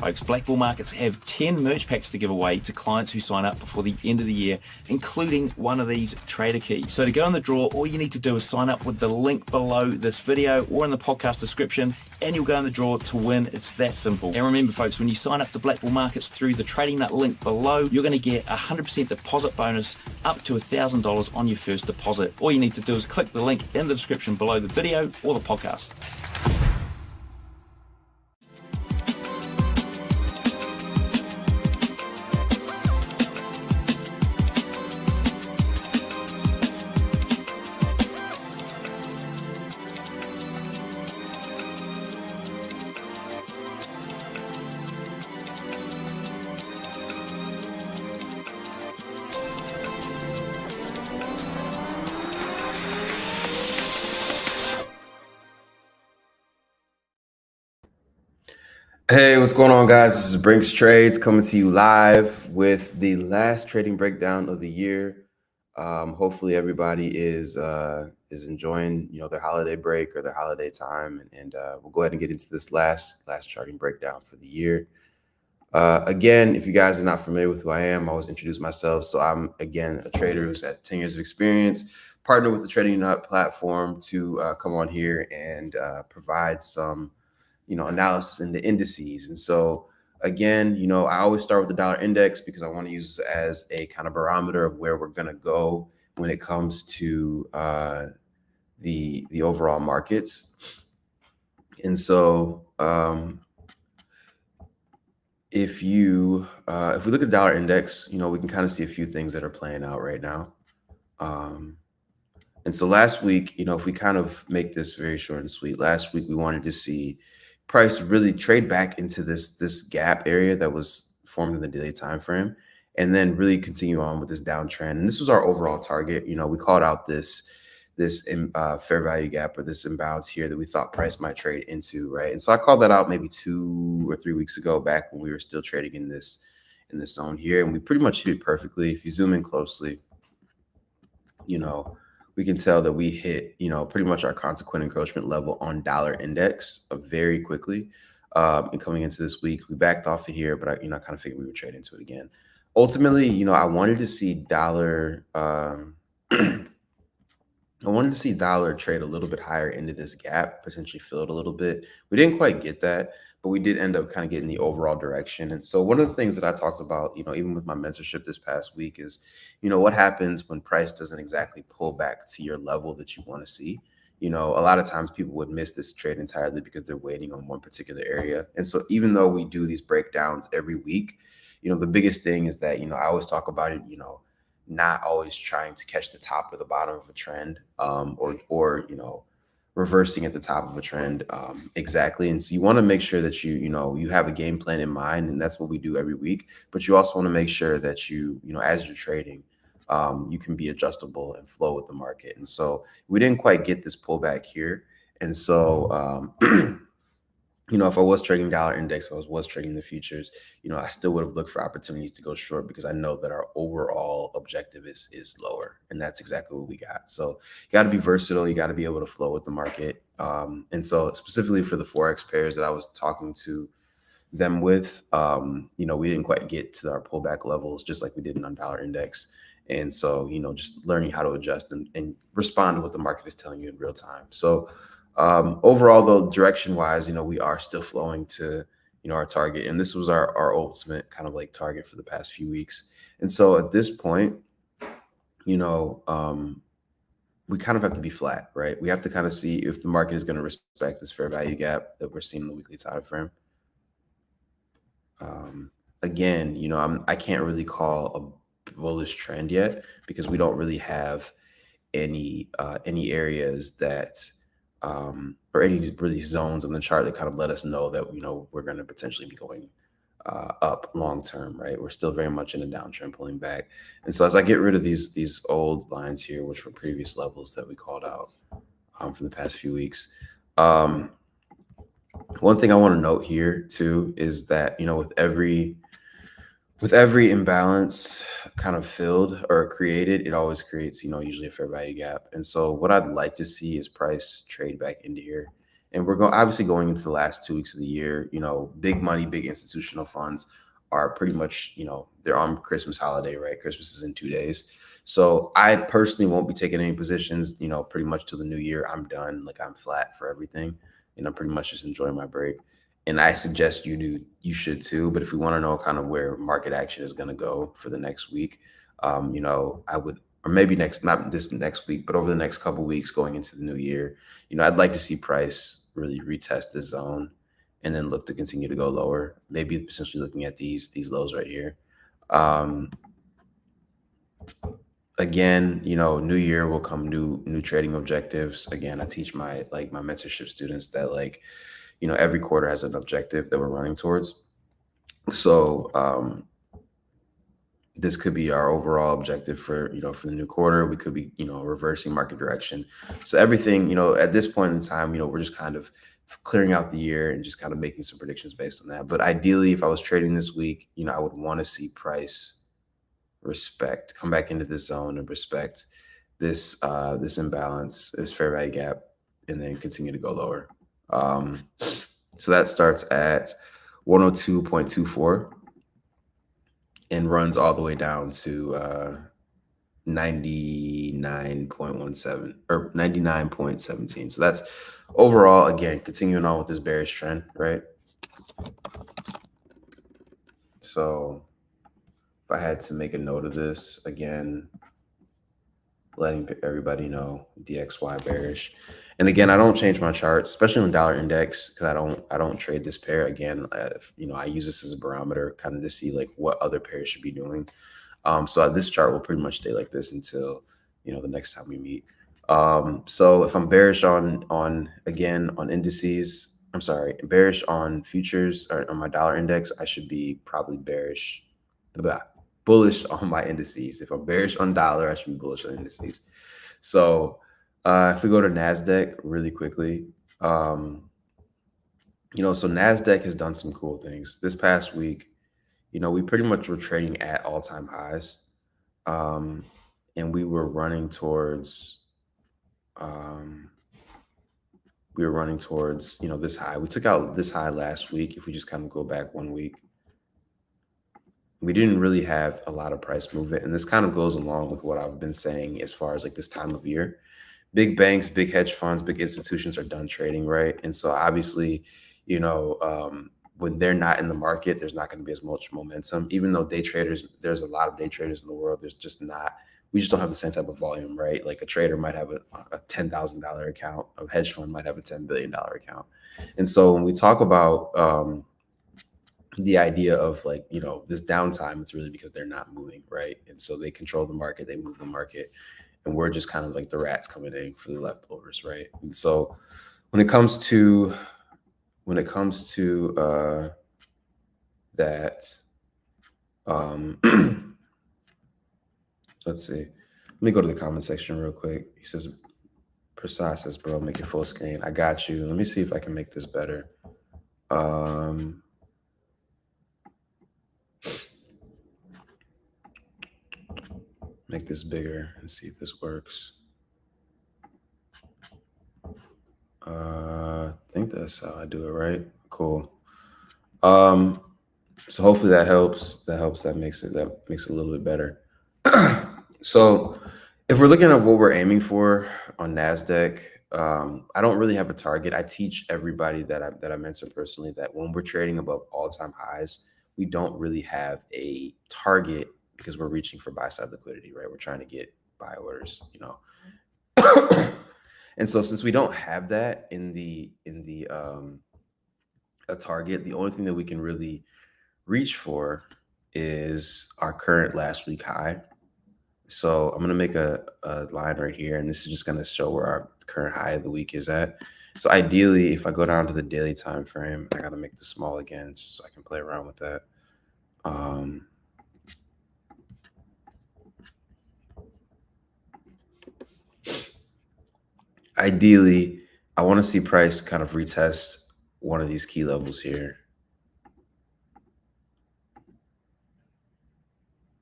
Folks, Black Bull Markets have 10 merch packs to give away to clients who sign up before the end of the year, including one of these trader keys. So to go in the draw, all you need to do is sign up with the link below this video or in the podcast description, and you'll go in the draw to win. It's that simple. And remember, folks, when you sign up to Black Bull Markets through the Trading Nut link below, you're going to get a 100% deposit bonus up to $1,000 on your first deposit. All you need to do is click the link in the description below the video or the podcast. Hey, what's going on, guys? This is Brinks Trades coming to you live with the last trading breakdown of the year. Hopefully, everybody is enjoying, their holiday break or their holiday time, and we'll go ahead and get into this last charting breakdown for the year. Again, if you guys are not familiar with who I am, I always introduce myself. So I'm again a trader who's had 10 years of experience, partner with the Trading Nut platform to come on here and provide some analysis in the indices. And so again, I always start with the dollar index because I want to use this as a kind of barometer of where we're going to go when it comes to the overall markets. And so if we look at the dollar index, we can kind of see a few things that are playing out right now. And so last week, if we kind of make this very short and sweet, last week we wanted to see price really trade back into this gap area that was formed in the daily time frame, and then really continue on with this downtrend. And this was our overall target. We called out this fair value gap or this imbalance here that we thought price might trade into, right? And so I called that out maybe 2 or 3 weeks ago, back when we were still trading in this zone here, and we pretty much hit it perfectly. If you zoom in closely, we can tell that we hit, pretty much our consequent encroachment level on dollar index very quickly. And coming into this week, we backed off of here, but I kind of figured we would trade into it again. Ultimately, I wanted to see dollar, I wanted to see dollar trade a little bit higher into this gap, potentially fill it a little bit. We didn't quite get that, but we did end up kind of getting the overall direction. And so one of the things that I talked about, even with my mentorship this past week is, what happens when price doesn't exactly pull back to your level that you want to see. A lot of times people would miss this trade entirely because they're waiting on one particular area. And so even though we do these breakdowns every week, the biggest thing is that, I always talk about it, not always trying to catch the top or the bottom of a trend, or reversing at the top of a trend exactly. And so you want to make sure that you have a game plan in mind, and that's what we do every week. But you also want to make sure that as you're trading, you can be adjustable and flow with the market. And so we didn't quite get this pullback here. And so if I was trading dollar index, if I was trading the futures, I still would have looked for opportunities to go short because I know that our overall objective is lower, and that's exactly what we got. So you got to be versatile. You got to be able to flow with the market. And so specifically for the Forex pairs that I was talking to them with, we didn't quite get to our pullback levels just like we did on dollar index. And so, just learning how to adjust and respond to what the market is telling you in real time. So overall, though, direction wise, we are still flowing to, our target. And this was our ultimate kind of like target for the past few weeks. And so at this point, we kind of have to be flat, right? We have to kind of see if the market is going to respect this fair value gap that we're seeing in the weekly time frame. Again, I can't really call a bullish trend yet because we don't really have any areas that or any really zones on the chart that kind of let us know that we're going to potentially be going up long term, right? We're still very much in a downtrend pulling back. And so as I get rid of these old lines here, which were previous levels that we called out for the past few weeks, one thing I want to note here too is that with every imbalance kind of filled or created, it always creates, usually a fair value gap. And so what I'd like to see is price trade back into here And we're obviously going into the last 2 weeks of the year. Big money, big institutional funds are pretty much, they're on Christmas holiday, right? Christmas is in 2 days. So I personally won't be taking any positions, pretty much till the new year. I'm done. Like, I'm flat for everything. And I'm pretty much just enjoying my break. And I suggest you should too. But if we want to know kind of where market action is going to go for the next week, I would, or maybe not this next week, but over the next couple of weeks going into the new year, I'd like to see price really retest this zone and then look to continue to go lower, maybe potentially looking at these lows right here. Again, new year will come, new trading objectives. Again, I teach my mentorship students that every quarter has an objective that we're running towards. So this could be our overall objective for the new quarter. We could be reversing market direction. So everything, at this point in time, we're just kind of clearing out the year and just kind of making some predictions based on that. But ideally, if I was trading this week, I would want to see price come back into this zone and respect this imbalance, this fair value gap, and then continue to go lower. So that starts at 102.24 and runs all the way down to 99.17 or 99.17. So that's overall, again, continuing on with this bearish trend, right? So if I had to make a note of this, again, letting everybody know DXY bearish. And again, I don't change my charts, especially on dollar index, because I don't trade this pair. Again, I use this as a barometer kind of to see what other pairs should be doing. So this chart will pretty much stay like this until the next time we meet. So if I'm bearish on indices, I'm sorry, bearish on futures or on my dollar index, I should be probably bullish on my indices. If I'm bearish on dollar, I should be bullish on indices. So if we go to Nasdaq really quickly, so Nasdaq has done some cool things this past week. We pretty much were trading at all-time highs, and we were running towards this high. We took out this high last week. If we just kind of go back 1 week, we didn't really have a lot of price movement. And this kind of goes along with what I've been saying as far as this time of year. Big banks, big hedge funds, big institutions are done trading, right? And so obviously, when they're not in the market, there's not going to be as much momentum. Even though day traders, there's a lot of day traders in the world, we just don't have the same type of volume, right? Like a trader might have a $10,000 account, a hedge fund might have a $10 billion account. And so when we talk about the idea of this downtime, it's really because they're not moving, right? And so they control the market, they move the market, and we're just kind of like the rats coming in for the leftovers, right? And so when it comes to that, let's see. Let me go to the comment section real quick. He says, Precise says, bro, make it full screen. I got you. Let me see if I can make this better. Make this bigger and see if this works. I think that's how I do it, right? Cool. So hopefully that helps. That makes it a little bit better. So if we're looking at what we're aiming for on Nasdaq, I don't really have a target. I teach everybody that I mentor personally that when we're trading above all-time highs, we don't really have a target because we're reaching for buy-side liquidity, right? We're trying to get buy orders, And so since we don't have that in a target, the only thing that we can really reach for is our current last week high. So I'm going to make a line right here, and this is just going to show where our current high of the week is at. So ideally, if I go down to the daily time frame, I got to make this small again so I can play around with that. Ideally, I want to see price kind of retest one of these key levels here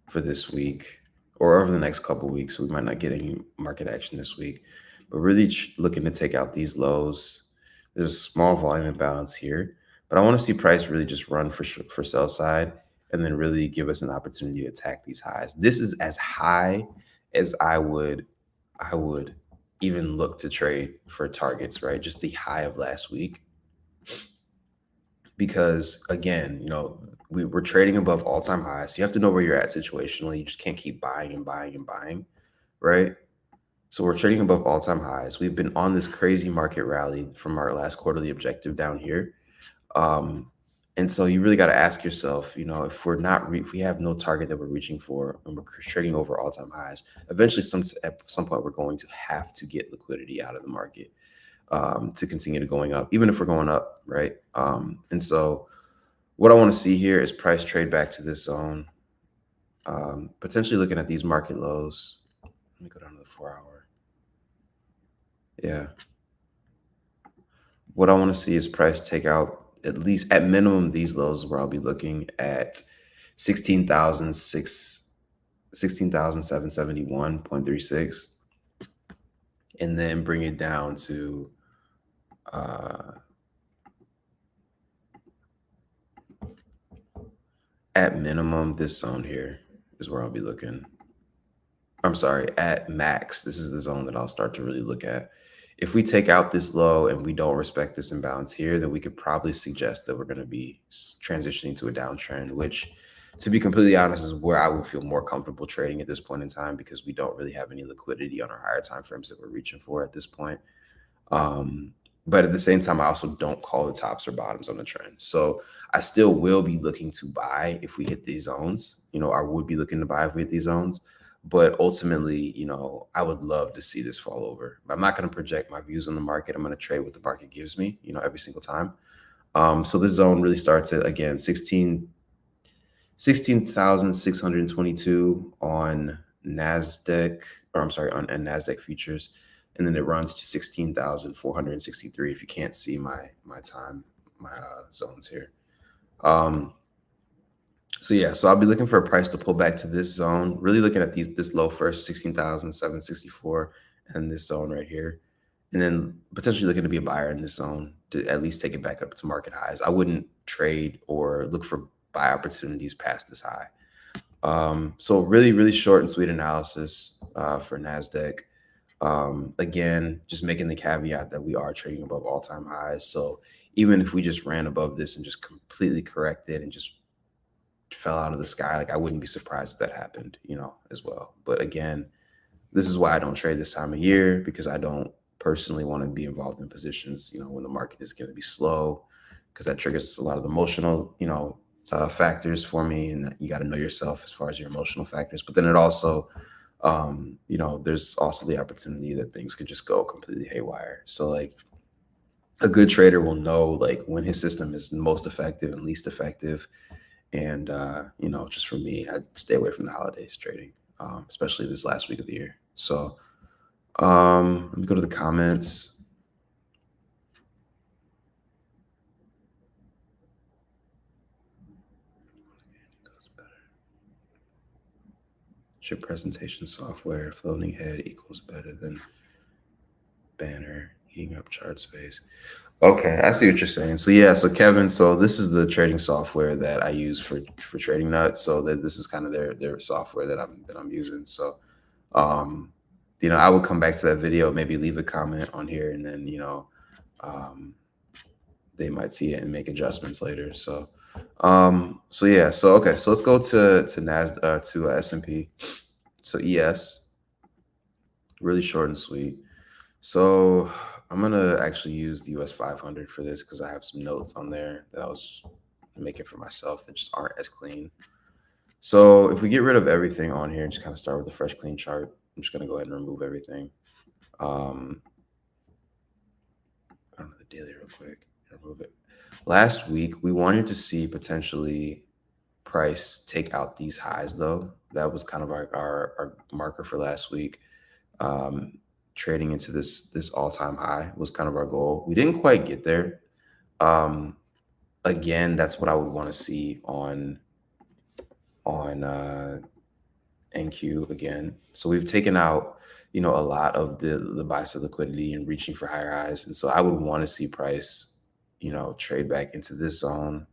for this week or over the next couple of weeks. We might not get any market action this week, but really looking to take out these lows, There's a small volume imbalance here, but I want to see price really just run for sell side and then really give us an opportunity to attack these highs. This is as high as I would even look to trade for targets, right? Just the high of last week. Because again, we're trading above all-time highs. So you have to know where you're at situationally. You just can't keep buying and buying and buying, right? So we're trading above all-time highs. We've been on this crazy market rally from our last quarterly objective down here. And so you really got to ask yourself, if we have no target that we're reaching for and we're trading over all-time highs, eventually at some point we're going to have to get liquidity out of the market to continue to going up, even if we're going up, right? And so what I want to see here is price trade back to this zone, potentially looking at these market lows. Let me go down to the 4-hour. Yeah. What I want to see is price take out at least at minimum these lows where I'll be looking at 16,771.36 and then bring it down to at minimum this zone here is where I'll be looking. I'm sorry, at max, this is the zone that I'll start to really look at. If we take out this low and we don't respect this imbalance here, then we could probably suggest that we're going to be transitioning to a downtrend, which, to be completely honest, is where I would feel more comfortable trading at this point in time because we don't really have any liquidity on our higher time frames that we're reaching for at this point. But at the same time, I also don't call the tops or bottoms on the trend. So I still will be looking to buy if we hit these zones. I would be looking to buy if we hit these zones. But ultimately, I would love to see this fall over. But I'm not going to project my views on the market. I'm going to trade what the market gives me, every single time. So this zone really starts at, again, 16,622 on Nasdaq, or I'm sorry, on Nasdaq futures. And then it runs to 16,463 if you can't see my zones here. So I'll be looking for a price to pull back to this zone, really looking at this low first, 16,764, and this zone right here. And then potentially looking to be a buyer in this zone to at least take it back up to market highs. I wouldn't trade or look for buy opportunities past this high. So really, really short and sweet analysis for Nasdaq. Again, just making the caveat that we are trading above all-time highs. So even if we just ran above this and just completely corrected and just fell out of the sky, like I wouldn't be surprised if that happened, as well. But again, this is why I don't trade this time of year, because I don't personally want to be involved in positions, when the market is going to be slow, because that triggers a lot of the emotional, factors for me. And you got to know yourself as far as your emotional factors. But then it also, there's also the opportunity that things could just go completely haywire. So like a good trader will know like when his system is most effective and least effective. And, just for me, I'd stay away from the holidays trading, especially this last week of the year. So let me go to the comments. Your presentation software, floating head equals better than banner, eating up chart space. Okay, I see what you're saying. So yeah, so Kevin, so this is the trading software that I use for Trading Nuts. So that this is kind of their software that I'm using. So I would come back to that video, maybe leave a comment on here, and then they might see it and make adjustments later. So yeah, so okay, so let's go to Nasdaq to S&P. So ES, really short and sweet. So I'm going to actually use the US500 for this because I have some notes on there that I was making for myself that just aren't as clean. So if we get rid of everything on here and just kind of start with a fresh, clean chart, I'm just going to go ahead and remove everything. I don't know the daily real quick. Remove it. Last week, we wanted to see potentially price take out these highs, though. That was kind of our marker for last week. Trading into this all-time high was kind of our goal. We didn't quite get there. Again, that's what I would want to see on NQ again. So we've taken out a lot of the buy side liquidity and reaching for higher highs. And so I would want to see price, trade back into this zone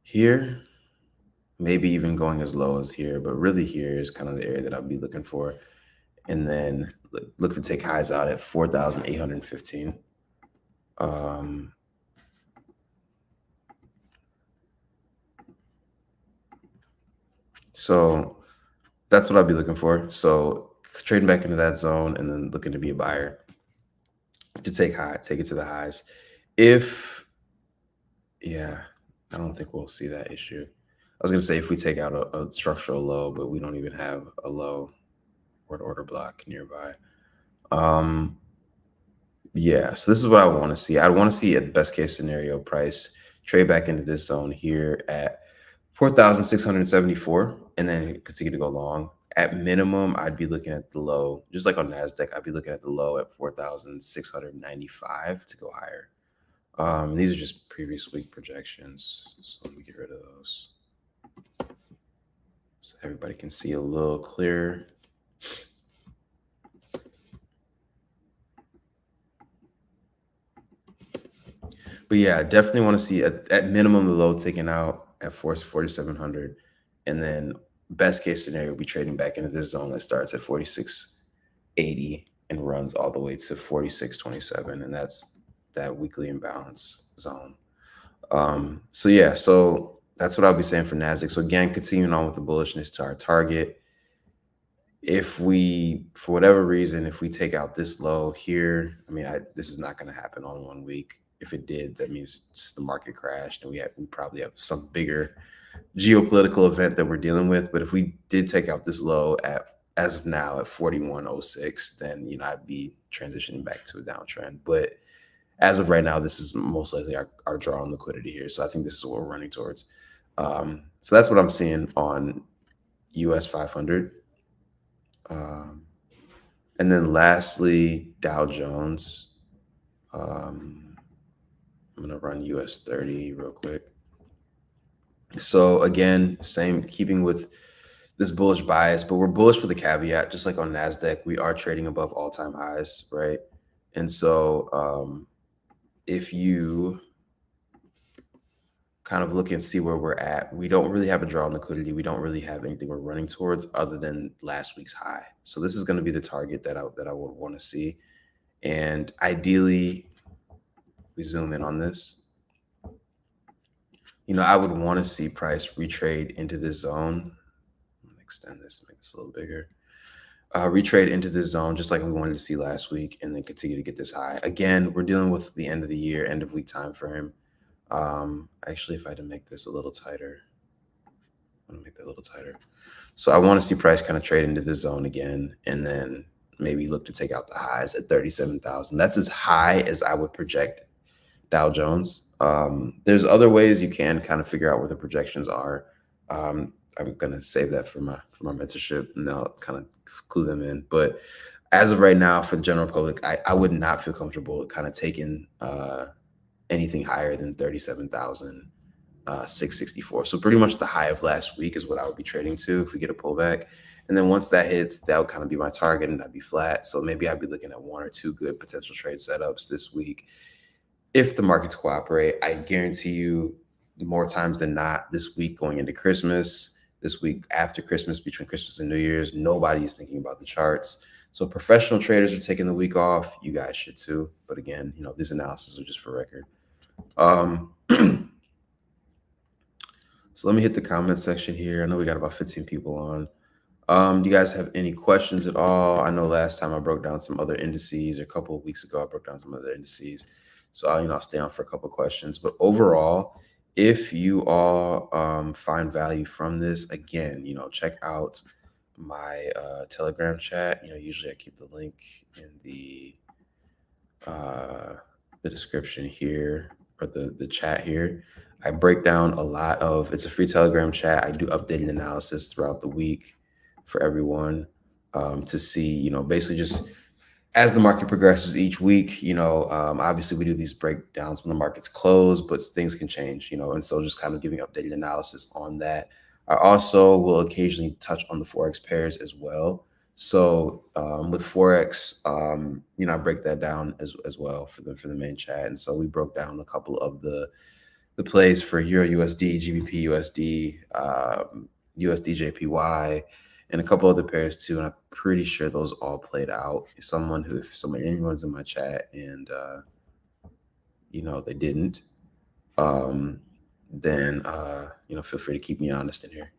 here, maybe even going as low as here, but really here is kind of the area that I'd be looking for. And then look to take highs out at 4,815. So that's what I'd be looking for. So trading back into that zone and then looking to be a buyer to take it to the highs. Yeah, I don't think we'll see that issue. I was going to say if we take out a structural low, but we don't even have a low or an order block nearby. Yeah, so this is what I want to see. I want to see, at the best case scenario, price trade back into this zone here at 4,674 and then continue to go long. At minimum, I'd be looking at the low, just like on Nasdaq, I'd be looking at the low at 4,695 to go higher. These are just previous week projections, so let me get rid of those so everybody can see a little clearer. But yeah, I definitely want to see at minimum the low taken out at 4,700, and then best case scenario, we'll be trading back into this zone that starts at 4680 and runs all the way to 4627, and that's that weekly imbalance zone. So yeah, so that's what I'll be saying for Nasdaq. So again, continuing on with the bullishness to our target. If we, for whatever reason, if we take out this low here, I mean, this is not going to happen all in 1 week. If it did, that means just the market crashed and we probably have some bigger geopolitical event that we're dealing with. But if we did take out this low as of now at 4106, then I'd be transitioning back to a downtrend. But as of right now, this is most likely our draw on liquidity here. So I think this is what we're running towards. So that's what I'm seeing on US500. And then lastly, Dow Jones. I'm going to run US30 real quick. So again, same, keeping with this bullish bias, but we're bullish with a caveat. Just like on Nasdaq, we are trading above all-time highs, right? And so if you kind of look and see where we're at, we don't really have a draw on liquidity. We don't really have anything we're running towards other than last week's high. So this is going to be the target that I would want to see. And ideally, we zoom in on this. I would want to see price retrade into this zone. I'm going to extend this, make this a little bigger. Retrade into this zone just like we wanted to see last week, and then continue to get this high. Again, we're dealing with the end of the year, end of week time frame. Actually, if I had to make this a little tighter, I'm gonna make that a little tighter. So I want to see price kind of trade into this zone again, and then maybe look to take out the highs at 37,000. That's as high as I would project Dow Jones. There's other ways you can kind of figure out where the projections are. I'm gonna save that for my mentorship, and I'll kind of clue them in. But as of right now, for the general public, I would not feel comfortable kind of taking anything higher than 37,664. So pretty much the high of last week is what I would be trading to if we get a pullback. And then once that hits, that would kind of be my target, and I'd be flat. So maybe I'd be looking at 1 or 2 good potential trade setups this week. If the markets cooperate, I guarantee you more times than not this week going into Christmas, this week after Christmas, between Christmas and New Year's, nobody is thinking about the charts. So professional traders are taking the week off. You guys should too. But again, these analyses are just for record. So let me hit the comment section here. I know we got about 15 people on. Do you guys have any questions at all? I know last time I broke down some other indices, or a couple of weeks ago, I broke down some other indices. So I'll stay on for a couple of questions. But overall, if you all find value from this, again, check out my Telegram chat. Usually I keep the link in the description here, or the chat here. I break down a lot of, it's a free Telegram chat. I do updated analysis throughout the week for everyone to see, basically just as the market progresses each week, obviously we do these breakdowns when the markets close, but things can change, and so just kind of giving updated analysis on that. I also will occasionally touch on the Forex pairs as well. So with Forex, I break that down as well for the main chat. And so we broke down a couple of the plays for Euro USD, GBP USD, USD JPY, and a couple other pairs too. And I'm pretty sure those all played out. If anyone's in my chat and they didn't, then feel free to keep me honest in here.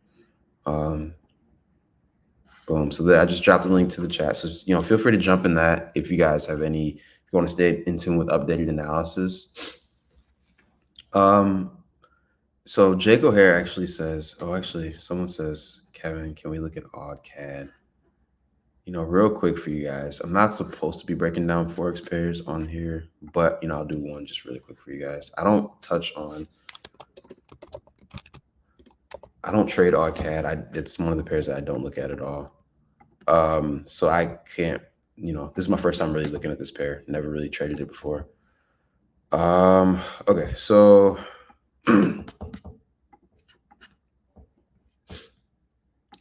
Boom. So I just dropped the link to the chat. So feel free to jump in that if you guys have any. If you want to stay in tune with updated analysis. So Jake O'Hare actually says, someone says, Kevin, can we look at odd CAD? Real quick for you guys. I'm not supposed to be breaking down Forex pairs on here, but I'll do one just really quick for you guys. I don't trade odd CAD. It's one of the pairs that I don't look at all. So I can't, this is my first time really looking at this pair. Never really traded it before. Okay, so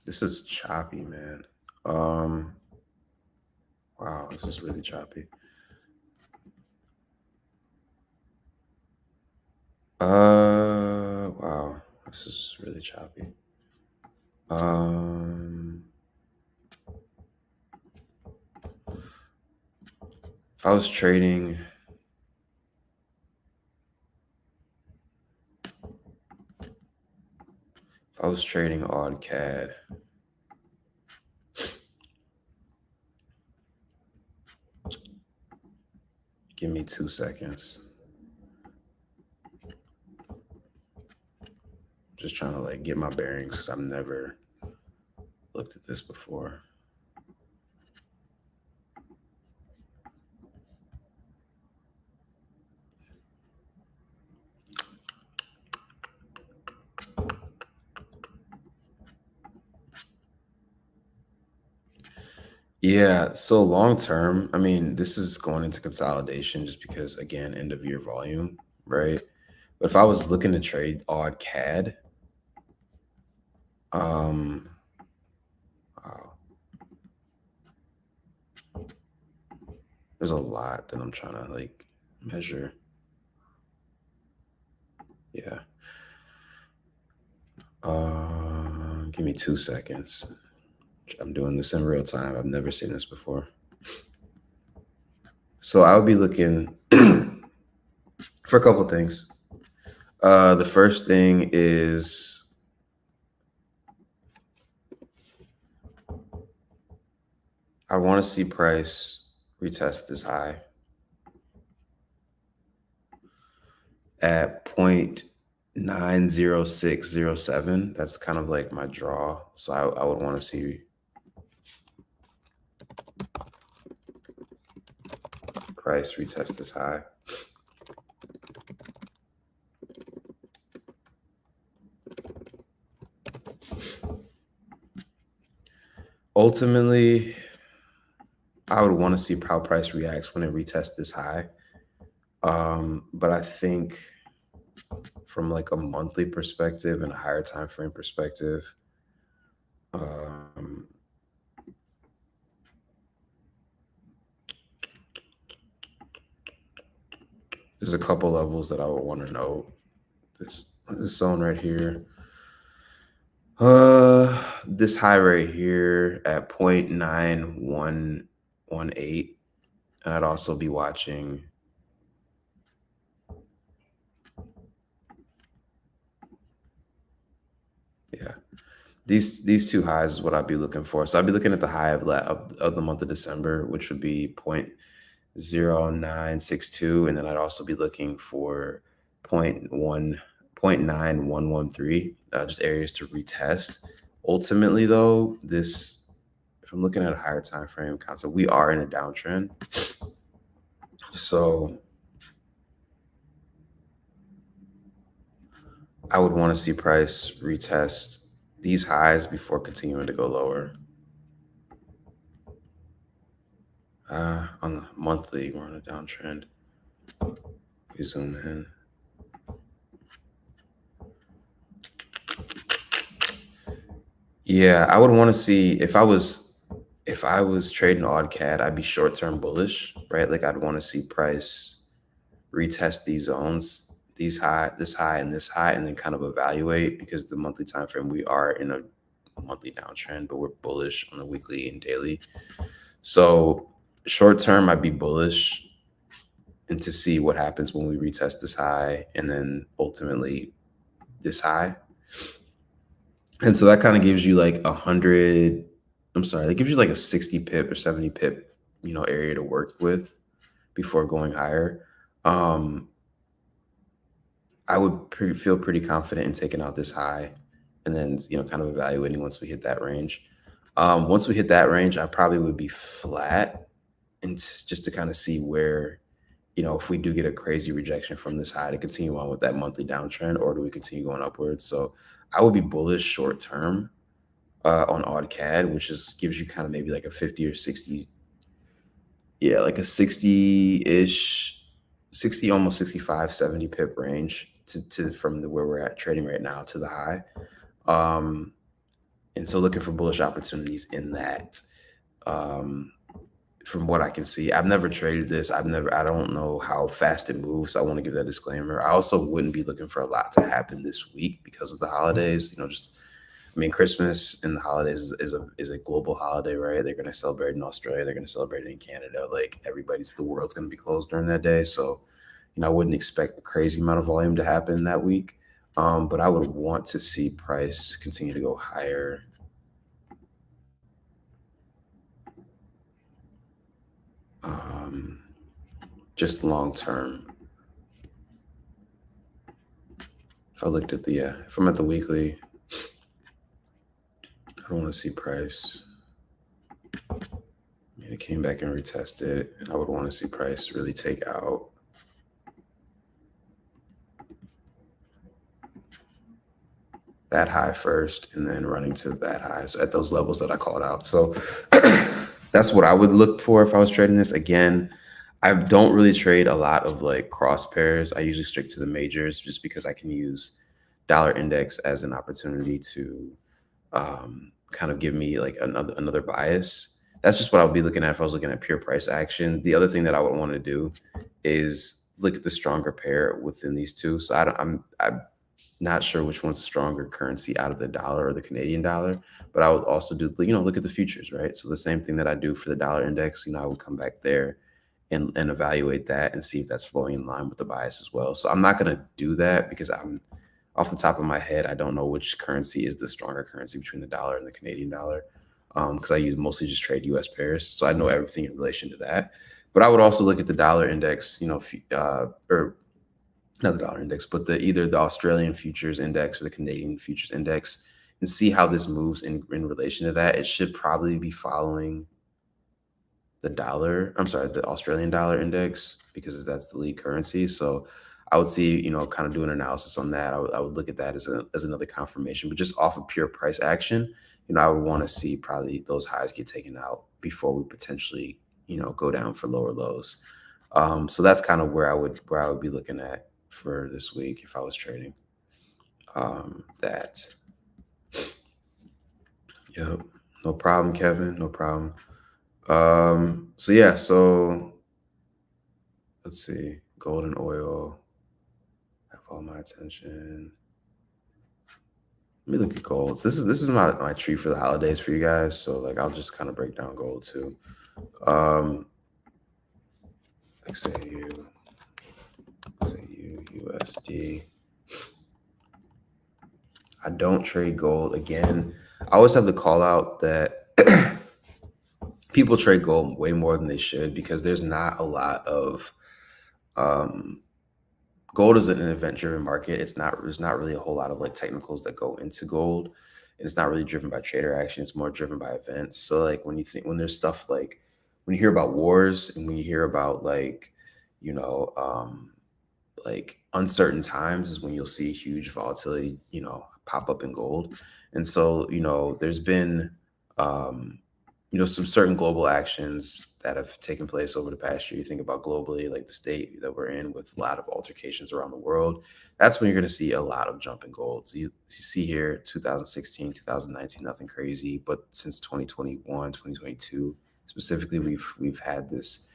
this is choppy, man. Wow, this is really choppy. Wow, this is really choppy. If I was trading odd CAD, give me 2 seconds. Just trying to get my bearings because I've never looked at this before. Yeah, so long term, this is going into consolidation just because, again, end of year volume, right? But if I was looking to trade odd CAD, wow. There's a lot that I'm trying to measure. Yeah. Give me 2 seconds. I'm doing this in real time. I've never seen this before. So I would be looking for a couple things. The first thing is I want to see price retest this high at 0.90607. That's kind of my draw. So I would want to see price retest this high. Ultimately, I would want to see how price reacts when it retests this high. But I think from a monthly perspective and a higher time frame perspective, there's a couple levels that I would want to know. This zone right here. This high right here at 0.9118. And I'd also be watching these two highs is what I'd be looking for. So I'd be looking at the high of the month of December, which would be 0.0962, and then I'd also be looking for 0.9113, just areas to retest. Ultimately, though, if I'm looking at a higher time frame concept, we are in a downtrend. So I would want to see price retest these highs before continuing to go lower. On the monthly, we're on a downtrend. We zoom in. Yeah, I would want to see if I was trading odd CAD, I'd be short term bullish, right? Like I'd want to see price retest these zones, this high, and this high, and then kind of evaluate because the monthly time frame we are in a monthly downtrend, but we're bullish on the weekly and daily. So short term, I'd be bullish and to see what happens when we retest this high and then ultimately this high. And so that kind of gives you like 100, I'm sorry, that gives you like a 60 pip or 70 pip, area to work with before going higher. I would feel pretty confident in taking out this high and then, kind of evaluating once we hit that range. Once we hit that range, I probably would be flat and just to kind of see where, if we do get a crazy rejection from this high to continue on with that monthly downtrend, or do we continue going upwards? So I would be bullish short term on odd CAD, which gives you kind of maybe like a 50 or 60, yeah, like a 60-ish, 60, almost 65, 70 pip range to from where we're at trading right now to the high. And so looking for bullish opportunities in that. From what I can see, I've never traded this. I don't know how fast it moves. So I want to give that disclaimer. I also wouldn't be looking for a lot to happen this week because of the holidays. Christmas and the holidays is a global holiday, right? They're going to celebrate in Australia. They're going to celebrate it in Canada. Like the world's going to be closed during that day. So, I wouldn't expect a crazy amount of volume to happen that week. But I would want to see price continue to go higher. Just long term. If I looked at if I'm at the weekly, I don't want to see price. It came back and retested, and I would want to see price really take out that high first and then running to that high. So at those levels that I called out. So that's what I would look for if I was trading this. Again, I don't really trade a lot of like cross pairs. I usually stick to the majors just because I can use dollar index as an opportunity to kind of give me like another bias. That's just what I would be looking at if I was looking at pure price action. The other thing that I would want to do is look at the stronger pair within these two. So I'm not sure which one's stronger currency out of the dollar or the Canadian dollar, but I would also do, look at the futures, right? So the same thing that I do for the dollar index, I would come back there and evaluate that and see if that's flowing in line with the bias as well. So I'm not going to do that because I'm off the top of my head, I don't know which currency is the stronger currency between the dollar and the Canadian dollar because I mostly just trade US pairs. So I know everything in relation to that. But I would also look at the dollar index, or not the dollar index, but either the Australian futures index or the Canadian futures index and see how this moves in relation to that. It should probably be following the Australian dollar index because that's the lead currency. So I would see, kind of do an analysis on that. I would look at that as another confirmation, but just off of pure price action, I would want to see probably those highs get taken out before we potentially, go down for lower lows. So that's kind of where I would be looking at for this week if I was trading. That. Yep. No problem, Kevin. No problem. So yeah, so let's see. Gold and oil have all my attention. Let me look at gold. So this is my treat for the holidays for you guys. So like I'll just kind of break down gold too. XAU, USD. I don't trade gold again. I always have the call out that people trade gold way more than they should because there's not a lot of gold is an event-driven market. There's not really a whole lot of like technicals that go into gold, and it's not really driven by trader action. It's more driven by events. So like when there's stuff like when you hear about wars and when you hear about like like uncertain times is when you'll see huge volatility pop up in gold. And so there's been some certain global actions that have taken place over the past year. You think about globally, like the state that we're in with a lot of altercations around the world. That's when you're going to see a lot of jump in gold. So you see here 2016, 2019, nothing crazy. But since 2021, 2022, specifically, we've had this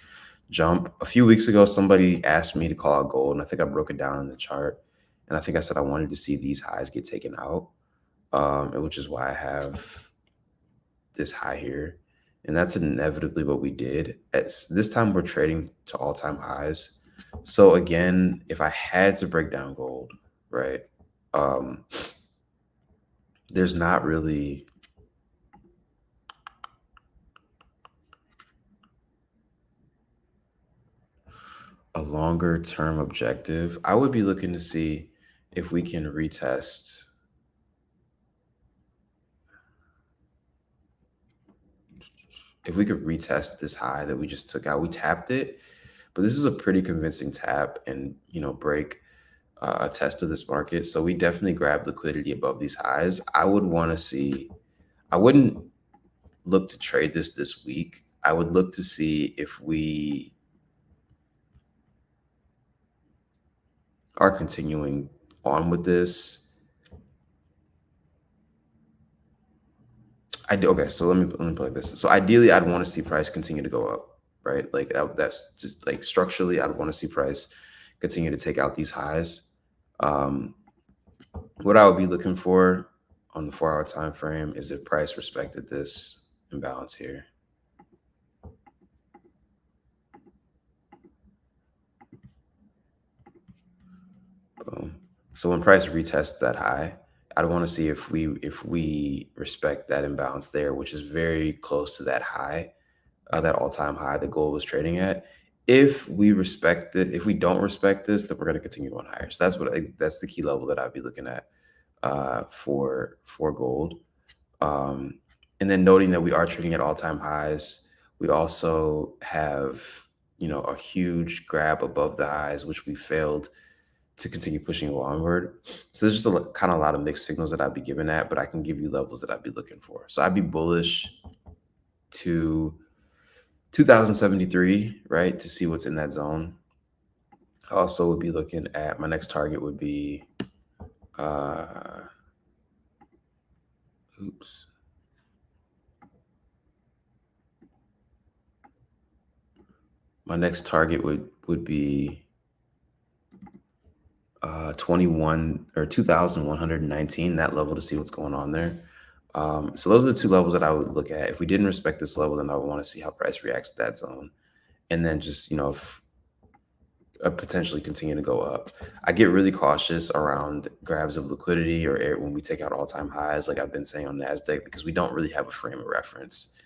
jump. A few weeks ago, somebody asked me to call out gold, and I think I broke it down in the chart. And I think I said I wanted to see these highs get taken out, which is why I have this high here. And that's inevitably what we did. At this time, we're trading to all-time highs. So again, if I had to break down gold, right, there's not really a longer term objective. I would be looking to see if we can retest. If we could retest this high that we just took out, we tapped it, but this is a pretty convincing tap and, break a test of this market. So we definitely grab liquidity above these highs. I would want to see, I wouldn't look to trade this week. I would look to see if we are continuing on with this. Okay, so let me put it like this. So ideally, I'd want to see price continue to go up, right? Like that's just like structurally, I'd want to see price continue to take out these highs. What I would be looking for on the 4-hour time frame is if price respected this imbalance here. Boom. So when price retests that high, I'd want to see if we respect that imbalance there, which is very close to that high, that all-time high the gold was trading at. If we respect it, if we don't respect this, then we're going to continue on higher. So that's the key level that I'd be looking at for gold. And then noting that we are trading at all-time highs. We also have a huge grab above the highs, which we failed to continue pushing onward. So there's just a lot of mixed signals that I'd be giving at, but I can give you levels that I'd be looking for. So I'd be bullish to 2073, right, to see what's in that zone. I also would be looking at, my next target would be, my next target would be 2119, that level, to see what's going on there. So those are the two levels that I would look at. If we didn't respect this level, then I would want to see how price reacts to that zone, and then just potentially continue to go up. I get really cautious around grabs of liquidity or when we take out all-time highs, like I've been saying on Nasdaq, because we don't really have a frame of reference.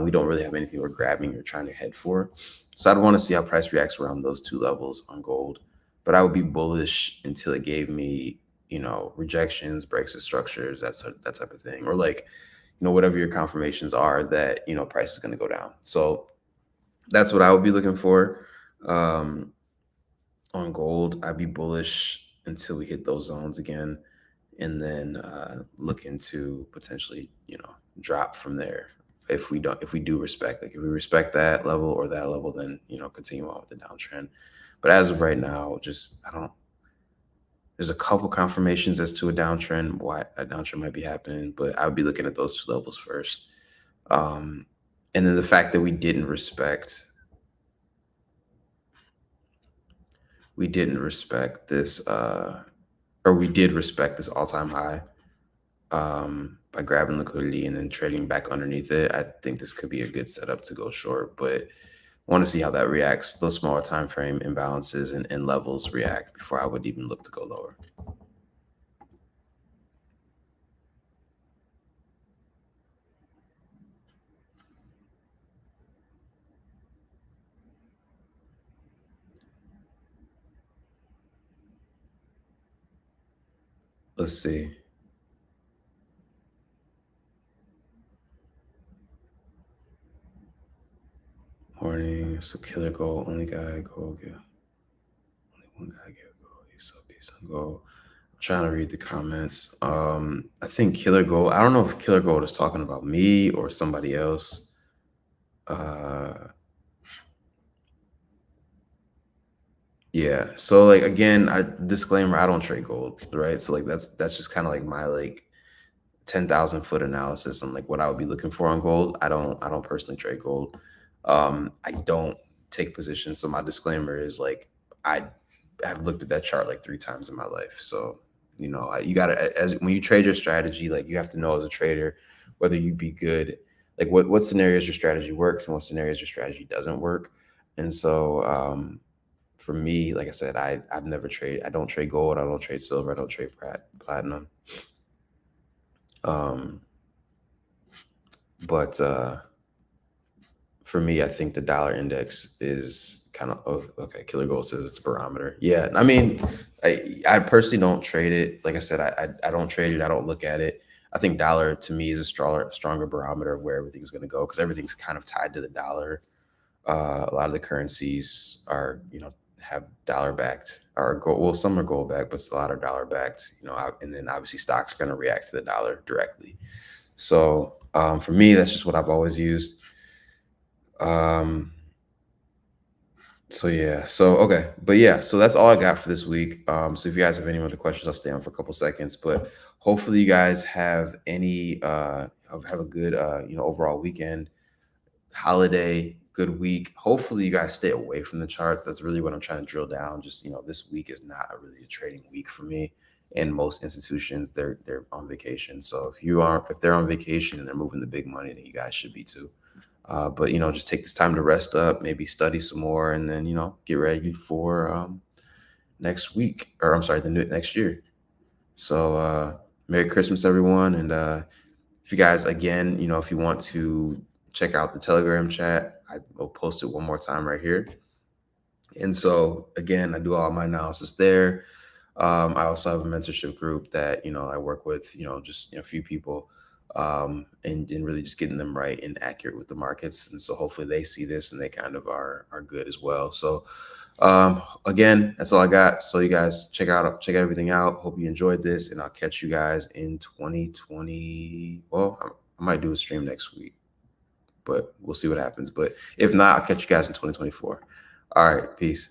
We don't really have anything we're grabbing or trying to head for. So I'd want to see how price reacts around those two levels on gold. But I would be bullish until it gave me, rejections, breaks of structures, that type of thing, or whatever your confirmations are that price is going to go down. So that's what I would be looking for on gold. I'd be bullish until we hit those zones again, and then look into potentially drop from there. If we do respect, if we respect that level or that level, then continue on with the downtrend. But as of right now, there's a couple confirmations as to a downtrend, why a downtrend might be happening, but I would be looking at those two levels first. And then the fact that we didn't respect this, or we did respect this all-time high by grabbing liquidity and then trading back underneath it. I think this could be a good setup to go short, but want to see how that reacts, those smaller time frame imbalances and levels react before I would even look to go lower. Let's see. Morning, so killer goal, only guy goal, yeah. Only one guy get goal, he's so decent goal. I'm trying to read the comments. I think killer goal, I don't know if killer goal is talking about me or somebody else. Yeah. So like again, disclaimer, I don't trade gold, right? So like that's just kind of like my like 10,000-foot analysis on like what I would be looking for on gold. I don't personally trade gold. I don't take positions. So my disclaimer is like I have looked at that chart like 3 times in my life. So you gotta, as when you trade your strategy, like you have to know as a trader whether you be good, like what scenarios your strategy works and what scenarios your strategy doesn't work. And so for me, like I said, I've never traded. I don't trade gold. I don't trade silver. I don't trade platinum. Um, but for me, I think the dollar index is kind of, oh, okay. Killer Gold says it's a barometer. Yeah, I mean, I personally don't trade it. Like I said, I don't trade it. I don't look at it. I think dollar to me is a stronger barometer of where everything's going to go because everything's kind of tied to the dollar. A lot of the currencies are, have dollar backed or gold. Well, some are gold backed, but a lot are dollar backed. And then obviously stocks are going to react to the dollar directly. So for me, that's just what I've always used. So yeah, so okay, but yeah, so that's all I got for this week. So if you guys have any other questions, I'll stay on for a couple seconds. But hopefully, you guys have have a good overall weekend, holiday, good week. Hopefully, you guys stay away from the charts. That's really what I'm trying to drill down. Just this week is not really a trading week for me, and most institutions they're on vacation. So if they're on vacation and they're moving the big money, then you guys should be too. But just take this time to rest up, maybe study some more, and then get ready for next week, or I'm sorry, next year. So Merry Christmas, everyone, and if you guys again, if you want to check out the Telegram chat, I will post it one more time right here. And so again, I do all my analysis there. I also have a mentorship group that I work with, just a few people, and really just getting them right and accurate with the markets. And so hopefully they see this and they kind of are good as well. So again, that's all I got. So you guys check everything out. Hope you enjoyed this, and I'll catch you guys in 2020. Well, I might do a stream next week, but we'll see what happens. But if not, I'll catch you guys in 2024. All right, peace.